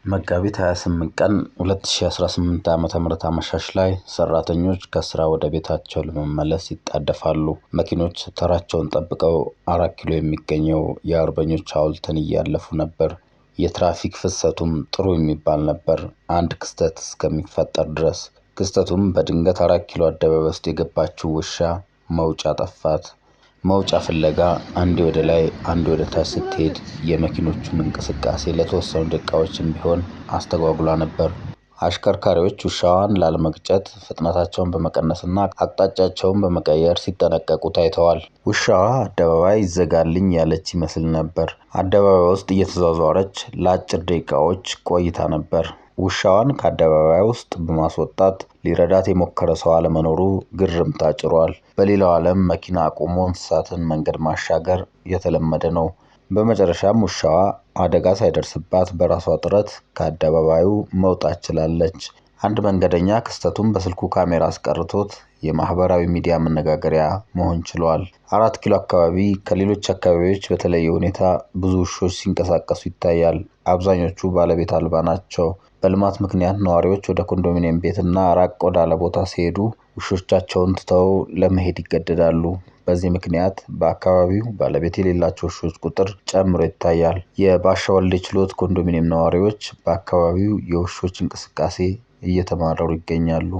መጋቢት 28 ቀን 2018 ዓ.ም አመሻሽ ላይ ሰራተኞች ከስራ ወደ ቤታቸው ለመመለስ ይጣደፋሉ። መኪኖች ተራቸውን ጠብቀው 4 ኪሎ የሚገኘው የአርበኞች ሐውልትን እያለፉ ነበር። የትራፊክ ፍሰቱም ጥሩ የሚባል ነበር፣ አንድ ክስተት እስከሚፈጠር ድረስ። ክስተቱም በድንገት 4 ኪሎ አደባባይ ውስጥ የገባችው ውሻ መውጫ ጠፋት። መውጫ ፍለጋ አንዴ ወደ ላይ አንዴ ወደ ታች ስትሄድ የመኪኖቹን እንቅስቃሴ ለተወሰኑ ደቂቃዎችም ቢሆን አስተጓጉላ ነበር። አሽከርካሪዎች ውሻዋን ላለመግጨት ፍጥነታቸውን በመቀነስና አቅጣጫቸውን በመቀየር ሲጠነቀቁ ታይተዋል። ውሻዋ አደባባይ ይዘጋልኝ ያለች ይመስል ነበር። አደባባይ ውስጥ እየተዟዟረች ለአጭር ደቂቃዎች ቆይታ ነበር። ውሻዋን ከአደባባይ ውስጥ በማስወጣት ሊረዳት የሞከረ ሰው አለመኖሩ ግርምት አጭሯል። በሌላው ዓለም መኪና አቁሞ እንስሳትን መንገድ ማሻገር የተለመደ ነው። በመጨረሻም ውሻዋ አደጋ ሳይደርስባት በራሷ ጥረት ከአደባባዩ መውጣት ችላለች። አንድ መንገደኛ ክስተቱን በስልኩ ካሜራ አስቀርቶት የማህበራዊ ሚዲያ መነጋገሪያ መሆን ችሏል። 4 ኪሎ አካባቢ ከሌሎች አካባቢዎች በተለየ ሁኔታ ብዙ ውሾች ሲንቀሳቀሱ ይታያል። አብዛኞቹ ባለቤት አልባ ናቸው። በልማት ምክንያት ነዋሪዎች ወደ ኮንዶሚኒየም ቤትና ራቅ ወዳለ ቦታ ሲሄዱ ውሾቻቸውን ትተው ለመሄድ ይገደዳሉ። በዚህ ምክንያት በአካባቢው ባለቤት የሌላቸው ውሾች ቁጥር ጨምሮ ይታያል። የባሻ ወልዴ ችሎት ኮንዶሚኒየም ነዋሪዎች በአካባቢው የውሾች እንቅስቃሴ እየተማረሩ ይገኛሉ።